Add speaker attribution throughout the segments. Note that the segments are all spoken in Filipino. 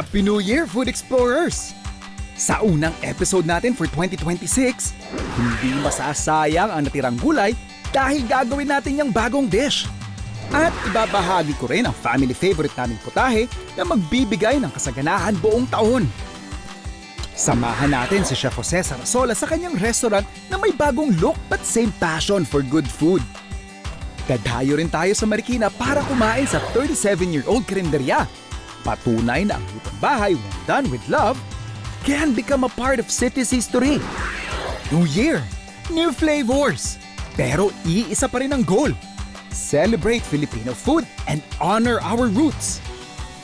Speaker 1: Happy New Year, Food Explorers! Sa unang episode natin for 2026, hindi masasayang ang natirang gulay dahil gagawin natin yung bagong dish. At ibabahagi ko rin ang family favorite naming putahe na magbibigay ng kasaganahan buong taon. Samahan natin si Chef Jose Sarasola sa kanyang restaurant na may bagong look but same passion for good food. Dadayo rin tayo sa Marikina para kumain sa 37-year-old karinderya. Patunay na ang lutong bahay when done with love can become a part of city's history. New Year, new flavors. Pero iisa pa rin ang goal. Celebrate Filipino food and honor our roots.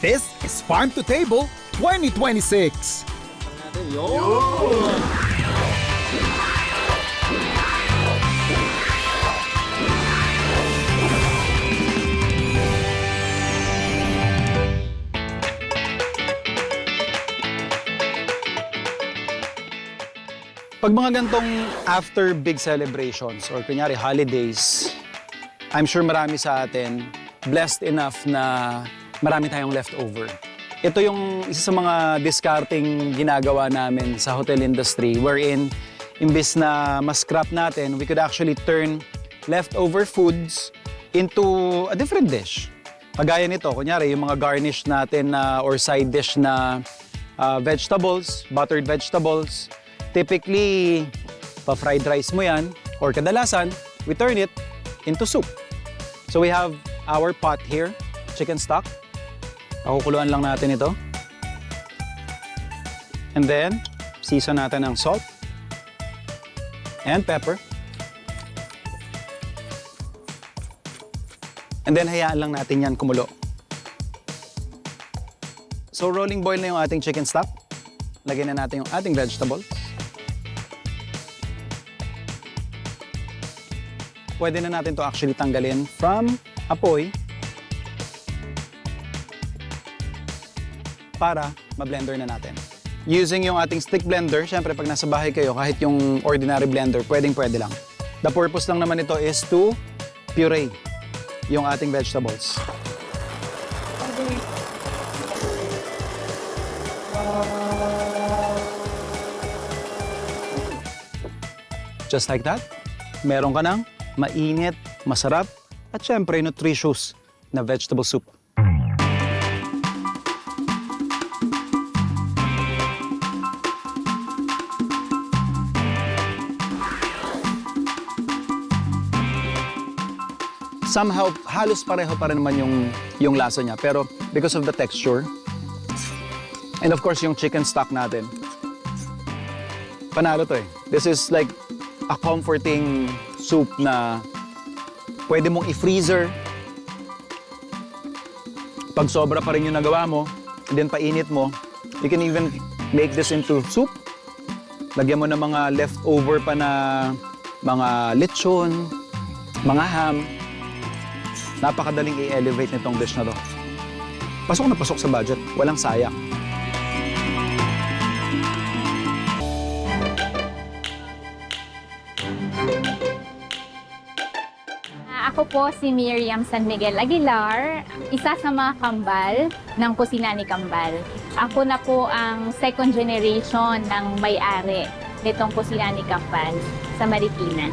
Speaker 1: This is Farm to Table 2026.
Speaker 2: Pag mga gantong after big celebrations or kunyari holidays, I'm sure marami sa atin blessed enough na marami tayong leftover. Ito yung isa sa mga discarding ginagawa namin sa hotel industry wherein imbis na mas-scrap natin, we could actually turn leftover foods into a different dish. Kagaya nito, kunyari yung mga garnish natin or side dish na vegetables, buttered vegetables. Typically, pa-fried rice mo yan, or kadalasan, we turn it into soup. So we have our pot here, chicken stock. Pakukuluan lang natin ito. And then, season natin ng salt and pepper. And then, hayaan lang natin yan kumulo. So, rolling boil na yung ating chicken stock. Lagyan na natin yung ating vegetables. Pwede na natin to actually tanggalin from apoy para ma-blender na natin. Using yung ating stick blender, syempre pag nasa bahay kayo, kahit yung ordinary blender, pwedeng-pwede lang. The purpose lang naman ito is to puree yung ating vegetables. Just like that, meron ka ng mainit, masarap, at syempre nutritious na vegetable soup. Somehow, halos pareho pa rin naman yung lasa niya. Pero because of the texture, and of course yung chicken stock natin, panalo to eh. This is like a comforting soup na pwede mong i-freezer. Pag sobra pa rin yung nagawa mo, and then painit mo, you can even make this into soup. Lagyan mo ng mga leftover pa na mga lechon, mga ham. Napakadaling i-elevate nitong dish na to. Pasok na pasok sa budget, walang sayang.
Speaker 3: Ako po si Miriam San Miguel Aguilar, isa sa mga kambal ng Kusina ni Kambal. Ako na po ang second generation ng may-ari nitong Kusina ni Kambal sa Marikina.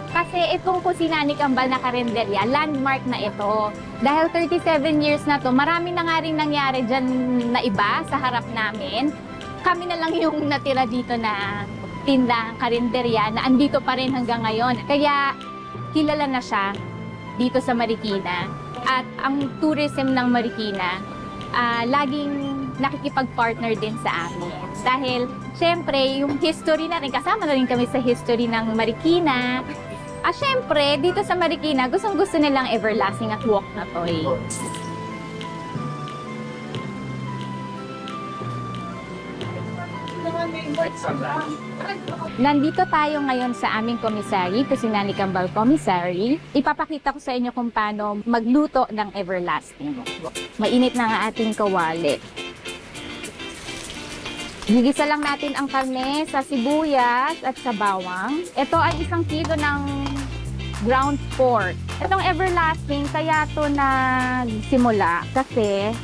Speaker 3: Kasi itong Kusina ni Kambal na karinderya, landmark na ito. Dahil 37 years na to, marami na nga rin nangyari dyan na iba sa harap namin. Kami na lang yung natira dito na tindang karinderya na andito pa rin hanggang ngayon. Kaya kilala na siya dito sa Marikina. At ang tourism ng Marikina, laging nakikipag-partner din sa amin. Dahil, syempre, yung history na rin, kasama na rin kami sa history ng Marikina. Syempre, dito sa Marikina, gustong-gusto nilang everlasting at walk na to eh. Nandito tayo ngayon sa aming commissary, Kusina ni Kambal Commissary. Ipapakita ko sa inyo kung paano magluto ng everlasting. Mainit na nga ating kawali. Gigisa lang natin ang karne sa sibuyas at sa bawang. Ito ay 1 kilo ng ground pork. Itong everlasting, kaya to nagsimula kasi,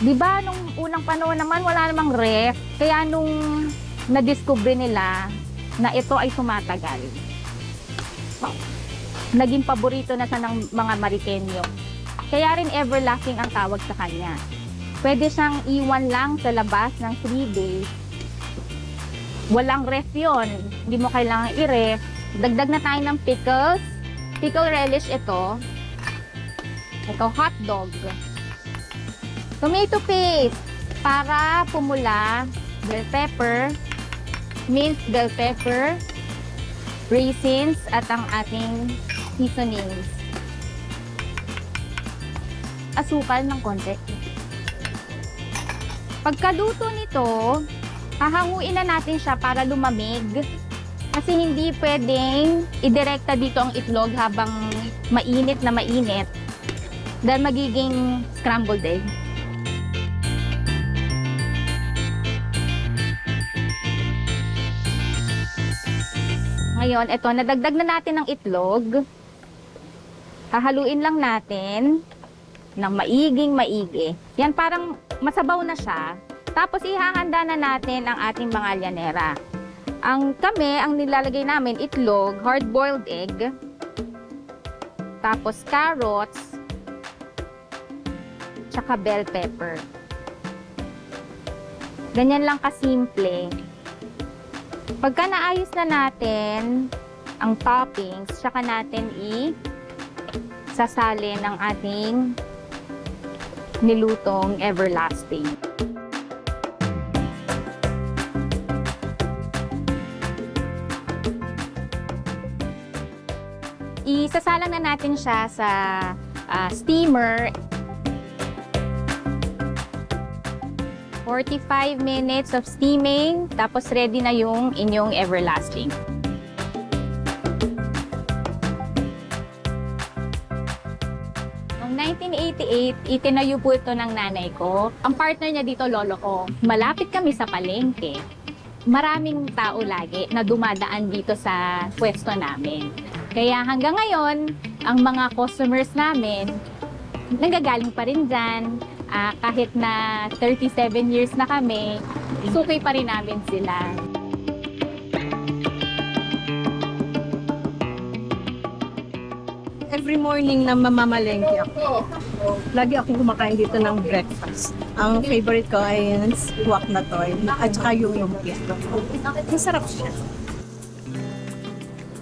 Speaker 3: di ba nung unang panahon naman wala namang ref, kaya nung na-discover nila na ito ay tumatagal. Naging paborito na siya ng mga Marikenyo. Kaya rin everlasting ang tawag sa kanya. Pwede siyang iwan lang sa labas ng 3 days. Walang ref yun. Hindi mo kailangan i-ref. Dagdag na tayo ng pickles. Pickle relish ito. Ito, hot dog. Tomato paste. Para pumula. Bell pepper. Minced bell pepper. Raisins. At ang ating seasonings. Asukal ng konti. Pagkaluto nito, hahanguin na natin siya para lumamig. Kasi hindi pwedeng idirekta dito ang itlog habang mainit na mainit. Dahil magiging scrambled egg. Ngayon, ito, nadagdag na natin ang itlog. Hahaluin lang natin ng maigi. Yan parang masabaw na siya. Tapos ihahanda na natin ang ating mga llanera. Ang nilalagay namin itlog, hard-boiled egg, tapos carrots, tsaka bell pepper. Ganyan lang kasimple. Pagka naayos na natin ang toppings, tsaka natin sasalin ang ating nilutong everlasting. Isasalang na natin siya sa steamer. 45 minutes of steaming, tapos ready na yung inyong everlasting. Noong 1988, itinayo po ito ng nanay ko. Ang partner niya dito, lolo ko. Malapit kami sa palengke. Maraming tao lagi na dumadaan dito sa pwesto namin. Kaya hanggang ngayon, ang mga customers namin, nanggagaling pa rin dyan. Kahit na 37 years na kami, suki pa rin namin sila.
Speaker 4: Every morning na mamamalengke ako, lagi akong kumakain dito ng breakfast. Ang favorite ko ay wak na toy at saka yung lumpia. Masarap siya.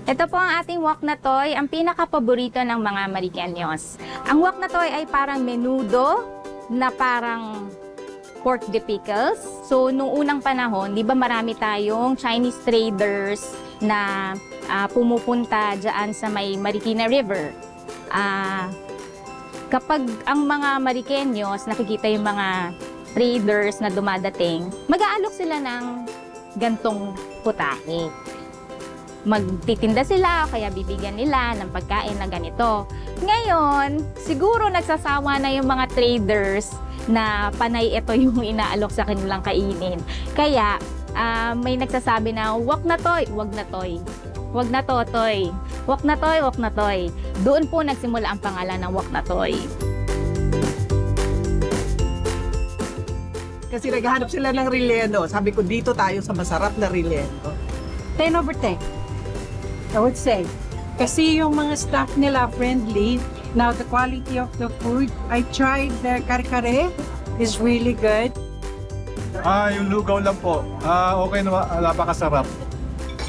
Speaker 3: Ito po ang ating wok na toy, ang pinaka-paborito ng mga Mariqueños. Ang wok na toy ay parang menudo na parang pork de pickles. So, nung unang panahon, di ba marami tayong Chinese traders na pumupunta dyan sa may Marikina River. Kapag ang mga Mariqueños, nakikita yung mga traders na dumadating, mag-aalok sila ng gantong putahe. Magtitinda sila o kaya bibigyan nila ng pagkain na ganito. Ngayon, siguro nagsasawa na yung mga traders na panay ito yung inaalok sa kanilang kainin. Kaya, may nagsasabi na, wag na toy, wag na toy. Wag na to, toy. Wag na toy, wag na toy. Doon po nagsimula ang pangalan ng wag na toy.
Speaker 5: Kasi naghahanap sila ng relleno. Sabi ko, dito tayo sa masarap na relleno.
Speaker 4: 10 over 10, I would say. Kasi yung mga staff nila friendly. Now, the quality of the food, I tried the kare-kare. It's really good.
Speaker 6: Yung lugaw lang po. Okay na, napakasarap.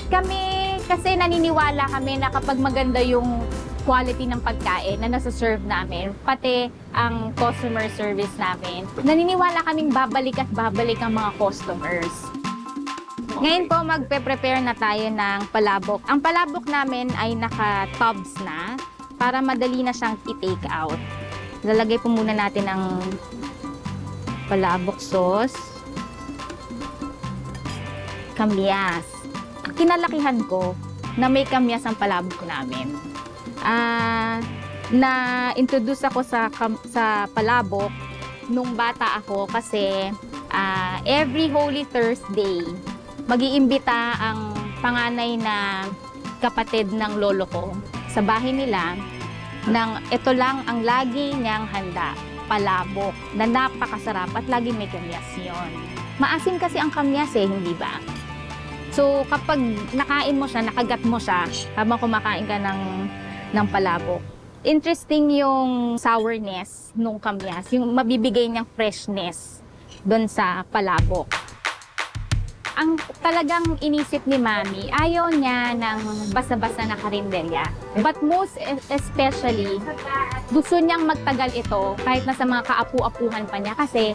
Speaker 3: Kami, kasi naniniwala kami na kapag maganda yung quality ng pagkain na nasa-serve namin, pati ang customer service namin, naniniwala kaming babalik at babalik ang mga customers. Ngayon po, magpe-prepare na tayo ng palabok. Ang palabok namin ay naka-tubs na para madali na siyang i-take out. Lalagay po muna natin ang palabok sauce. Kamyas. Kinalakihan ko na may kamyas ang palabok namin. Na-introduce ako sa palabok nung bata ako kasi every Holy Thursday, mag-iimbita ang panganay na kapatid ng lolo ko sa bahay nila ito lang ang lagi niyang handa, palabok, na napakasarap at lagi may kamyas yun. Maasim kasi ang kamyas hindi ba? So kapag nakain mo siya, nakagat mo siya habang kumakain ka ng palabok, interesting yung sourness nung kamyas, yung mabibigay niyang freshness doon sa palabok. Ang talagang inisip ni Mami, ayaw niya ng basa-basa na karinderya. But most especially, gusto niyang magtagal ito kahit na sa mga kaapu-apuhan pa niya kasi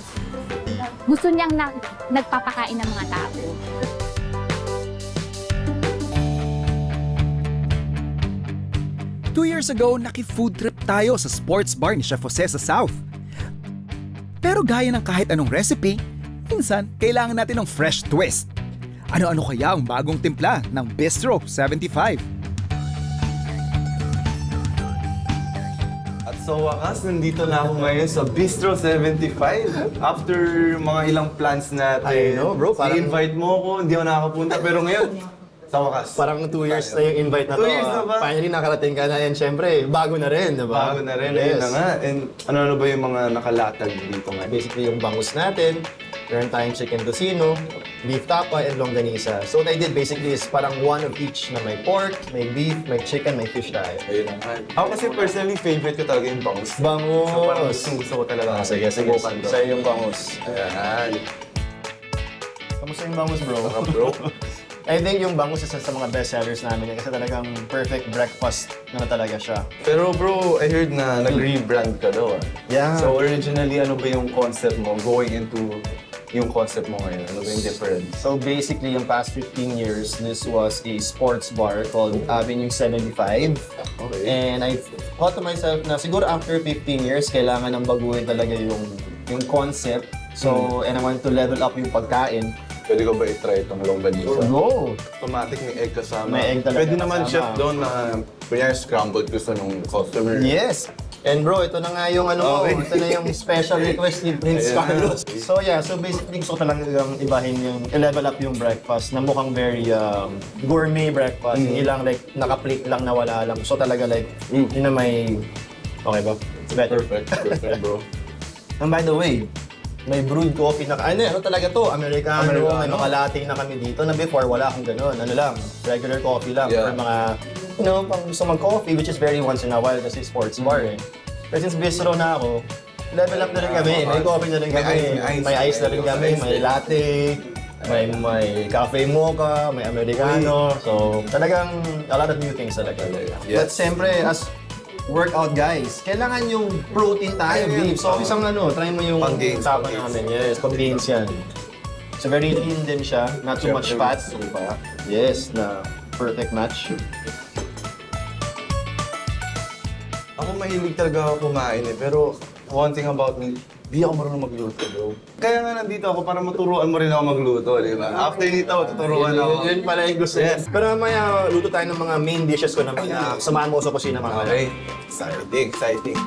Speaker 3: gusto niyang nagpapakain ng mga tao.
Speaker 1: Two years ago, naki-food trip tayo sa sports bar ni Chef Jose sa South. Pero gaya ng kahit anong recipe, minsan kailangan natin ng fresh twist. Ano-ano kaya ang bagong timpla ng Bistro 75?
Speaker 7: At sa wakas, nandito na ako ngayon sa Bistro 75. After mga ilang plans natin.
Speaker 8: I know, bro, parang-
Speaker 7: I-invite mo ako, hindi ako nakakapunta. Pero ngayon, sa wakas.
Speaker 8: Parang 2 years na yung invite na
Speaker 7: 2
Speaker 8: to.
Speaker 7: years na ba?
Speaker 8: Finally, nakarating ka na. And syempre, bago na rin, di ba?
Speaker 7: Bago na rin, ayun na nga. And ano ba yung mga nakalatag dito ngayon?
Speaker 8: Basically, yung bangus natin. Meron tayong chicken tocino, beef tapa, and longganisa. So what I did basically is parang one of each na may pork, may beef, may chicken, may fish tayo.
Speaker 7: Ayun na nga. Ako kasi personally, favorite ko talaga yung bangus.
Speaker 8: Bangus!
Speaker 7: So parang gusto ko talaga.
Speaker 8: Sige.
Speaker 7: Subukan to.
Speaker 8: Sa'yo yung bangus.
Speaker 7: Ayan.
Speaker 8: Kamusta yung bangus, bro?
Speaker 7: Sarap, bro.
Speaker 8: I think yung bangus isa sa mga best sellers namin yan kasi talagang perfect breakfast na talaga siya.
Speaker 7: Pero bro, I heard na nag-rebrand ka daw.
Speaker 8: Yeah.
Speaker 7: So originally, ano ba yung concept mo going into yung concept mo ngayon? Ano ba yung difference?
Speaker 8: So basically, yung past 15 years, this was a sports bar called Avenue 75.
Speaker 7: Okay.
Speaker 8: And I thought to myself na siguro after 15 years, kailangan ng baguhin talaga yung concept. So, and I want to level up yung pagkain.
Speaker 7: Pwede ko ba i-try itong longganisa?
Speaker 8: Go!
Speaker 7: Automatic may egg kasama.
Speaker 8: May egg talaga
Speaker 7: Pwede naman
Speaker 8: kasama.
Speaker 7: chef doon na kunyari scrambled gusto nung customer.
Speaker 8: Yes! And bro, ito na nga yung ano
Speaker 7: Okay.
Speaker 8: mo, ito na yung special request ni Prince
Speaker 7: Ayan.
Speaker 8: Carlos. So yeah, so basically gusto ko talagang ibahin yung, i-level up yung breakfast na mukhang very gourmet breakfast. Hindi lang like naka-plate lang na wala lang. So talaga like, yun na may, okay ba? It's better.
Speaker 7: Perfect bro.
Speaker 8: And by the way, may brewed coffee na, ano talaga to, Americano, may mga latte na kami dito na before wala akong ganun. Ano lang, regular coffee lang
Speaker 7: Yeah.
Speaker 8: for mga, pang gusto mag-coffee, which is very once in a while kasi sports bar eh. Pero since bistro na ako, level up na rin kami, may coffee na rin
Speaker 7: May
Speaker 8: kami,
Speaker 7: ice,
Speaker 8: may ice na rin kami, may latte, may cafe mocha, may Americano. So talagang a lot of new things talaga.
Speaker 7: Yes.
Speaker 8: But siyempre, as workout guys, kailangan yung protein tayo,
Speaker 7: Ayun.
Speaker 8: beef. So isang try mo yung
Speaker 7: Pang-gains,
Speaker 8: tapa
Speaker 7: pang-gains.
Speaker 8: namin. Yes, pang-gains yan. So very lean din siya, not too much fat. Yes, na perfect match.
Speaker 7: Ako mahilig talaga ako kumain pero one thing about me, di ako marunong magluto bro. Kaya nga nandito ako para maturuan mo rin ako magluto, di ba? After nito, tuturuan ako.
Speaker 8: Yun pala yung gusto.
Speaker 7: Yes.
Speaker 8: Pero mamaya, luto tayo ng mga main dishes ko naman na samahan mo ko sa kusina mamaya.
Speaker 7: Okay. Exciting.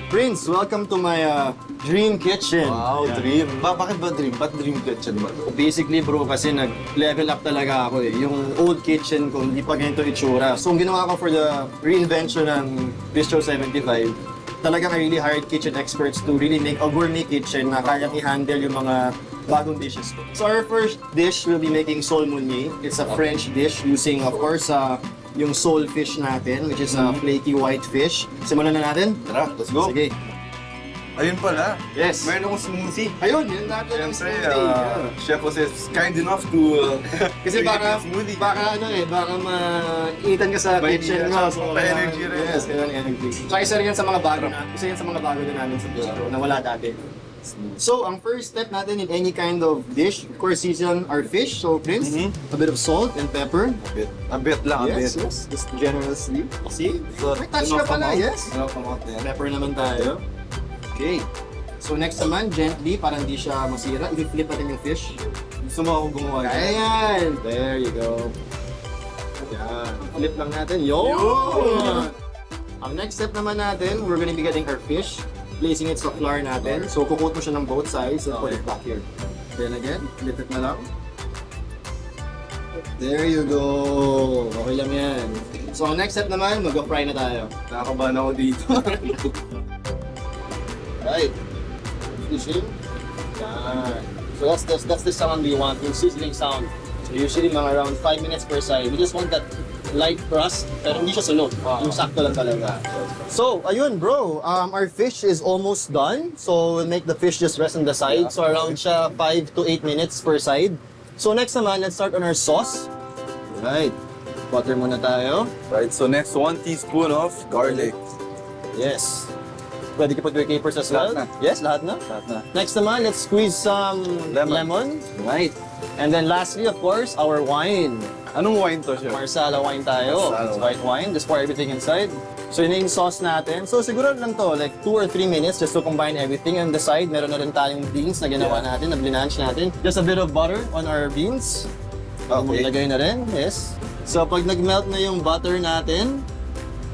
Speaker 8: Prince, welcome to my dream kitchen.
Speaker 7: Wow,
Speaker 8: Yeah.
Speaker 7: dream. Bakit ba dream? Ba't dream kitchen ba?
Speaker 8: Basically bro, kasi nag-level up talaga ako eh. Yung old kitchen ko, hindi pa ganito itsura. So ang ginawa ko for the reinvention ng Bistro 75, talagang I really hired kitchen experts to really make a gourmet kitchen na kayang i-handle yung mga bagong dishes ko. So our first dish, we'll be making sole meunier. It's a French dish using, of course, yung sole fish natin, which is a flaky white fish. Simulan na natin?
Speaker 7: Tara, let's go.
Speaker 8: Sige.
Speaker 7: Ayun pala.
Speaker 8: Yes.
Speaker 7: Meron akong smoothie.
Speaker 8: Ayun, yun natin ang
Speaker 7: Siyempre,
Speaker 8: smoothie. Yeah.
Speaker 7: Chef was kind enough to
Speaker 8: Kasi baka,
Speaker 7: smoothie.
Speaker 8: baka maitan ka sa
Speaker 7: May
Speaker 8: kitchen
Speaker 7: energy,
Speaker 8: mo.
Speaker 7: so pa-energy rin.
Speaker 8: Yes, kailangan energy. Tsaka isa rin yan sa mga bago na, isa yan sa mga bago din namin sa bistro na wala dati. So, ang first step natin in any kind of dish, of course, season our fish. So, Prince, a bit of salt and pepper.
Speaker 7: A bit lang, a
Speaker 8: Yes,
Speaker 7: bit.
Speaker 8: yes, just generously. See?
Speaker 7: So,
Speaker 8: May touch ka pala, yes.
Speaker 7: Enough amount yan.
Speaker 8: Pepper naman tayo. Okay. So, next naman, gently, para hindi siya masira, i-flip natin yung fish.
Speaker 7: Gusto mo akong gumawa yan?
Speaker 8: Ayan! There you go. Yan. Flip lang natin. Yun! Ang next step naman natin, we're gonna be getting our fish, placing it sa flour natin. So, kukot mo siya ng both sides and put it back here. Then again, flip it na lang. There you go. Okay lang yan. So, ang next step naman, mag-fry na tayo.
Speaker 7: Nakakabahan ako dito.
Speaker 8: Right. Fishing. Yan. So that's the sound we want, yung sizzling sound. So usually mga around 5 minutes per side. We just want that light crust, pero hindi siya sunog. Yung sakto lang talaga. So, ayun bro, our fish is almost done. So we'll make the fish just rest on the side. So around siya 5 to 8 minutes per side. So next naman, let's start on our sauce. Right. Butter muna tayo.
Speaker 7: Right, so next 1 teaspoon of garlic.
Speaker 8: Yes. Pwede ka pag capers as well?
Speaker 7: Lahat na.
Speaker 8: Yes, lahat na.
Speaker 7: Lahat na.
Speaker 8: Next naman, let's squeeze some lemon. Right. And then lastly, of course, our wine.
Speaker 7: Anong wine to siya?
Speaker 8: Marsala wine tayo.
Speaker 7: Marsala
Speaker 8: It's white wine. Just pour everything inside. So yun na yung sauce natin. So siguro lang to, like 2 or 3 minutes just to combine everything. On the side, meron na rin tayong beans na ginawa natin, na blinange natin. Just a bit of butter on our beans.
Speaker 7: Okay.
Speaker 8: Lagay na rin, yes. So pag nag-melt na yung butter natin,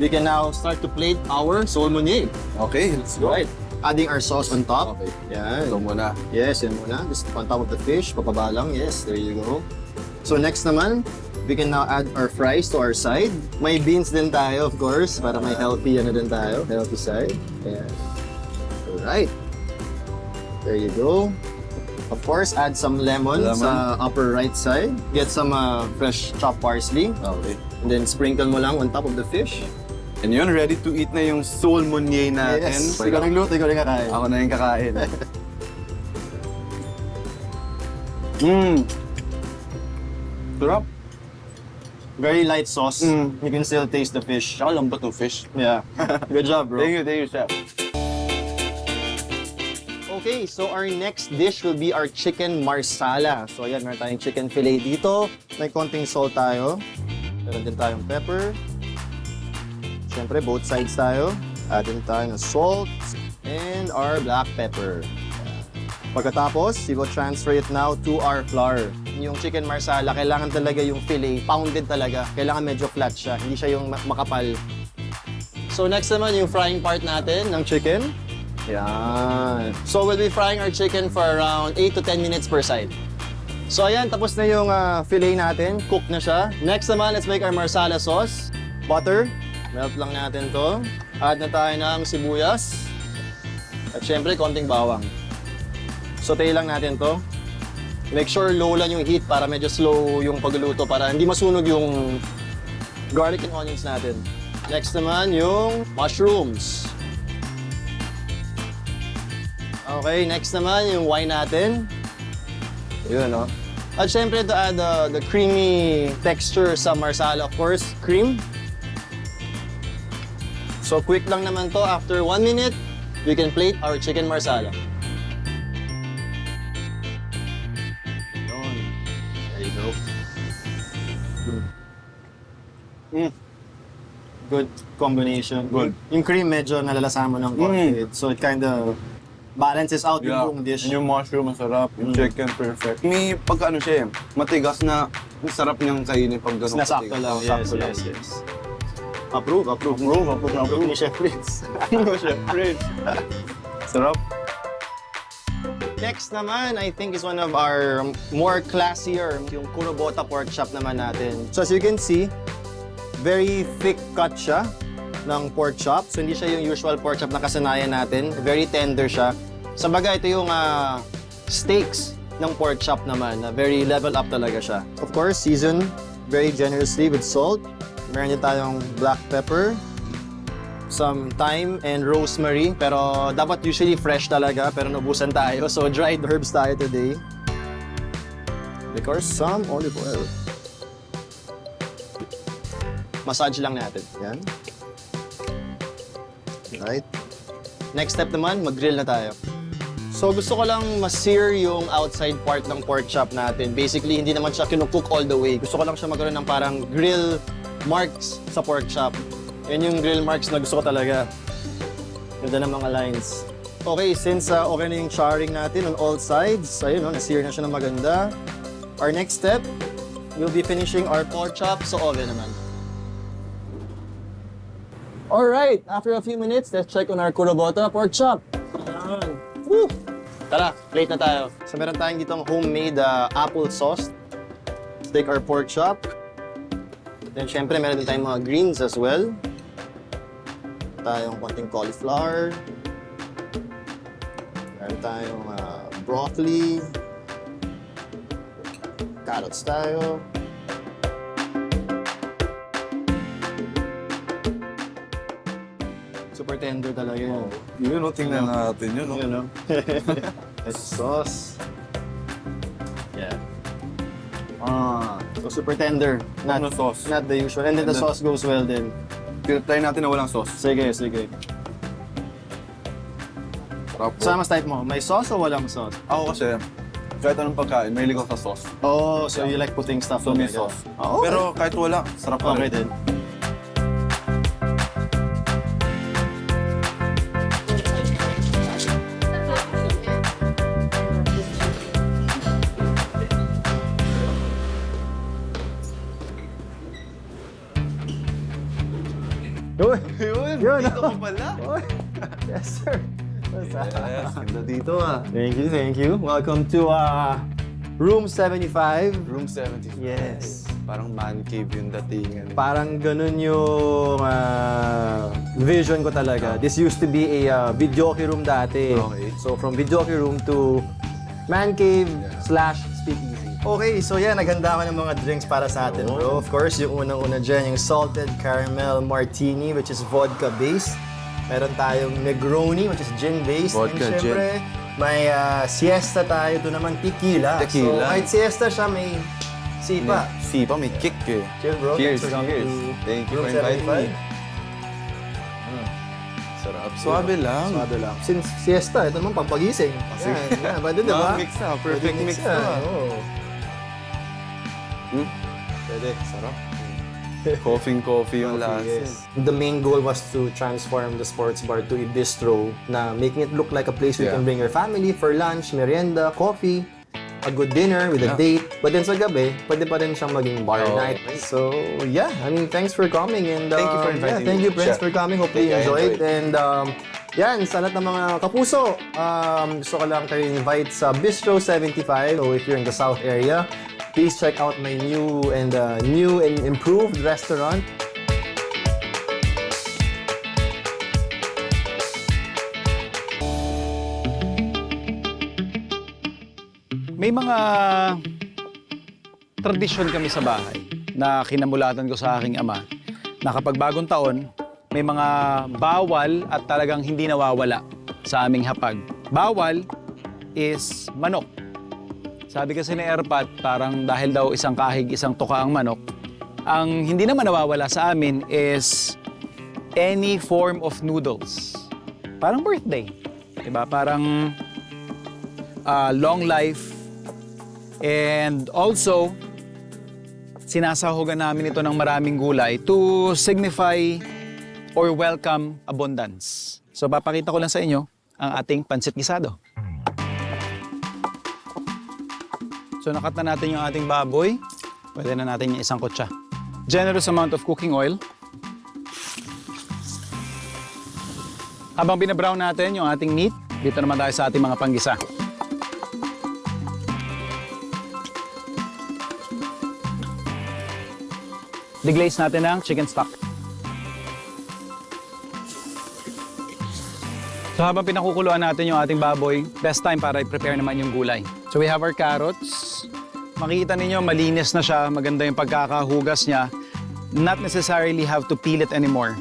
Speaker 8: we can now start to plate our solmonier.
Speaker 7: Okay, let's go.
Speaker 8: Right. Adding our sauce on top.
Speaker 7: Okay.
Speaker 8: Yan.
Speaker 7: Ito muna.
Speaker 8: Yes, yan muna. Just on top of the fish, papaba lang. Yes, there you go. So next naman, we can now add our fries to our side. May beans din tayo, of course, para may healthy din tayo. Healthy side. Ayan. Alright. There you go. Of course, add some lemon sa upper right side. Get some fresh chopped parsley.
Speaker 7: Okay.
Speaker 8: And then sprinkle mo lang on top of the fish.
Speaker 7: And yun, ready to eat na yung solmonier natin.
Speaker 8: Yes. Ikaw nagluto, ikaw rin kakain.
Speaker 7: Ako na yung kakain. Sarap.
Speaker 8: Very light sauce.
Speaker 7: Mm.
Speaker 8: You can still taste the fish.
Speaker 7: Tsaka lambot ng fish.
Speaker 8: Yeah. Good job, bro.
Speaker 7: Thank you, chef.
Speaker 8: Okay, so our next dish will be our chicken marsala. So ayan, meron tayong chicken fillet dito. May konting salt tayo. Meron din tayong pepper. Siyempre, both sides tayo. Add din tayo ng salt and our black pepper. Pagkatapos, we will transfer it now to our flour. Yung chicken marsala, kailangan talaga yung fillet, pounded talaga. Kailangan medyo flat siya, hindi siya yung makapal. So next naman, yung frying part natin ng chicken. Yan. So we'll be frying our chicken for around 8 to 10 minutes per side. So ayan, tapos na yung fillet natin. Cook na siya. Next naman, let's make our marsala sauce. Butter. Melt lang natin to. Add na tayo ng sibuyas. At syempre, konting bawang. Saute lang natin to. Make sure low lang yung heat para medyo slow yung pagluluto para hindi masunog yung garlic and onions natin. Next naman yung mushrooms. Okay, next naman yung wine natin. Yun, no? At syempre to add the creamy texture sa marsala, of course, cream. So quick lang naman to. After 1 minute, we can plate our chicken marsala. Yun. There you go. Good combination.
Speaker 7: Good.
Speaker 8: Yung cream medyo nalalasahan mo ng konti. So it kind of balances out yung buong dish.
Speaker 7: Yung mushroom masarap, yung chicken perfect. May pagkaano siya eh, matigas na ang sarap niyang kainin pag gano'n.
Speaker 8: Nasakto lang.
Speaker 7: Sakto lang.
Speaker 8: Yes. Approve. Ni Chef Prince.
Speaker 7: Chef Prince. Sarap.
Speaker 8: Next naman, I think is one of our more classier, yung Kurobota pork chop naman natin. So as you can see, very thick cut siya ng pork chop. So hindi siya yung usual pork chop na kasanayan natin. Very tender siya. Sa bagay, ito yung steaks ng pork chop naman. Na very level up talaga siya. Of course, season very generously with salt. Meron din tayong black pepper, some thyme and rosemary. Pero dapat usually fresh talaga, pero nabusan tayo. So dried herbs tayo today. Of course, some olive oil. Massage lang natin. Yan. Right. Next step naman, mag-grill na tayo. So gusto ko lang ma-sear yung outside part ng pork chop natin. Basically, hindi naman siya kinukook all the way. Gusto ko lang siya magkaroon ng parang grill marks sa pork chop. Yan yung grill marks na gusto ko talaga. Ganda ng mga lines. Okay, since okay na yung charring natin on all sides, ayun, na-sear na siya ng maganda. Our next step, we'll be finishing our pork chop sa oven naman. Alright, after a few minutes, let's check on our Kurobota pork chop. Ayan. Woo! Tara, plate na tayo. So meron tayong ditong homemade apple sauce. take our pork chop. Then, syempre, meron din tayong mga greens as well. Tayong konting cauliflower. Meron tayong broccoli. Carrots tayo. Super tender talaga yan.
Speaker 7: Yun, tingnan natin yun.
Speaker 8: You know? It's sauce. Yeah. So super tender. Not,
Speaker 7: sauce.
Speaker 8: not the usual. And then the sauce goes well din.
Speaker 7: Try natin na walang sauce.
Speaker 8: Sige, sige. So, mas type mo, may sauce o walang sauce?
Speaker 7: Ako kasi, kahit anong pagkain, mahilig ako sa sauce.
Speaker 8: Oh, so you like putting stuff
Speaker 7: So
Speaker 8: on
Speaker 7: may
Speaker 8: it.
Speaker 7: sauce.
Speaker 8: Oh,
Speaker 7: Pero kahit wala, sarap pa
Speaker 8: okay
Speaker 7: rin.
Speaker 8: din.
Speaker 7: Yun, dito ko pala.
Speaker 8: Yes, sir.
Speaker 7: Yes, ganda dito
Speaker 8: Thank you, thank you. Welcome to Room 75.
Speaker 7: Room 75.
Speaker 8: Yes.
Speaker 7: Parang man cave yung datingan.
Speaker 8: Parang ganun yung vision ko talaga. This used to be a videoke room dati.
Speaker 7: Okay.
Speaker 8: So from videoke room to man cave / speakeasy. Okay, so yan, naghanda ako ng mga drinks para sa atin, bro. Of course, yung unang-una dyan, yung salted caramel martini, which is vodka-based. Meron tayong Negroni, which is gin-based.
Speaker 7: Vodka,
Speaker 8: And syempre, may siesta tayo. Ito naman, tequila.
Speaker 7: Tequila.
Speaker 8: So, kahit siesta siya, may sipa.
Speaker 7: Sipa, may kick eh.
Speaker 8: Cheers, bro.
Speaker 7: Cheers,
Speaker 8: Thanks for coming
Speaker 7: cheers.
Speaker 8: to
Speaker 7: Thank you
Speaker 8: Room
Speaker 7: for inviting
Speaker 8: 75.
Speaker 7: me. Sarap. Suabe lang.
Speaker 8: Suabe lang. Since siesta, ito naman pampagising. Yan, pwede diba?
Speaker 7: Mix na, perfect
Speaker 8: Pwede
Speaker 7: mix na.
Speaker 8: Oo.
Speaker 7: Pwede, sarap. Coffee yung lasa.
Speaker 8: Yes. The main goal was to transform the sports bar to a bistro na making it look like a place where you
Speaker 7: Yeah.
Speaker 8: can bring your family for lunch, merienda, coffee, a good dinner with a date. But then sa gabi, pwede pa rin siyang maging bar night. So, yeah. I mean, thanks for coming. And,
Speaker 7: Thank you for inviting
Speaker 8: yeah, thank you,
Speaker 7: me.
Speaker 8: Prince,
Speaker 7: Sure.
Speaker 8: for coming. Hopefully you
Speaker 7: Thank you, I
Speaker 8: enjoyed. And, yan, sa lahat ng mga kapuso, gusto ko lang kayo invite sa Bistro 75. So, if you're in the South area, please check out my new and improved restaurant.
Speaker 2: May mga tradisyon kami sa bahay na kinamulatan ko sa aking ama na kapag bagong taon, may mga bawal at talagang hindi nawawala sa aming hapag. Bawal is manok. Sabi kasi ni Erpat, parang dahil daw isang kahig, isang tuka ang manok, ang hindi naman nawawala sa amin is any form of noodles. Parang birthday. Diba? Parang long life. And also, sinasahugan namin ito ng maraming gulay to signify or welcome abundance. So papakita ko lang sa inyo ang ating pansit gisado. So nakat na natin yung ating baboy. Pwede na natin yung isang kutsa. Generous amount of cooking oil. Habang binabrown natin yung ating meat, dito naman tayo sa ating mga panggisa. Deglaze natin ng chicken stock. So habang pinakukuluan natin yung ating baboy, best time para i-prepare naman yung gulay. So we have our carrots. Makikita ninyo, malinis na siya, maganda yung pagkakahugas niya. Not necessarily have to peel it anymore.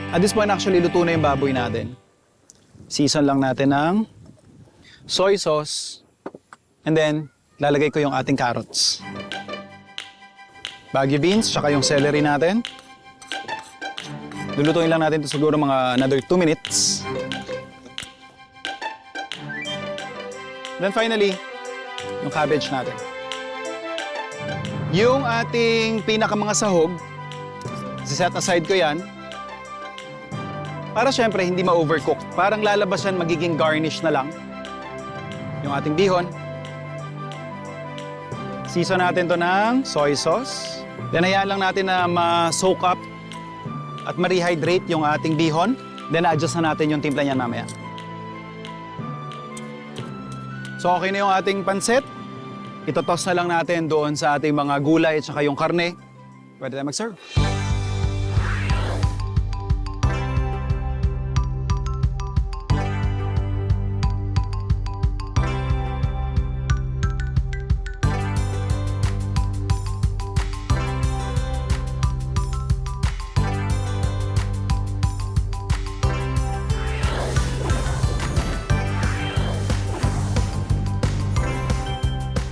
Speaker 2: At this point, actually, luto na yung baboy natin. Season lang natin ng soy sauce. And then, lalagay ko yung ating carrots. Baguio beans, tsaka yung celery natin. Lulutuin lang natin ito siguro mga another 2 minutes. Then finally, yung cabbage natin. Yung ating pinaka mga sahog, set aside ko yan. Para syempre hindi ma-overcook. Parang lalabas yan, magiging garnish na lang. Yung ating bihon. Season natin to ng soy sauce. Then hayaan lang natin na ma-soak up at ma-rehydrate yung ating bihon. Then adjust na natin yung timpla niyan mamaya. So okay na yung ating pansit. Itotoss na lang natin doon sa ating mga gulay at saka yung karne. Pwede tayo mag-serve.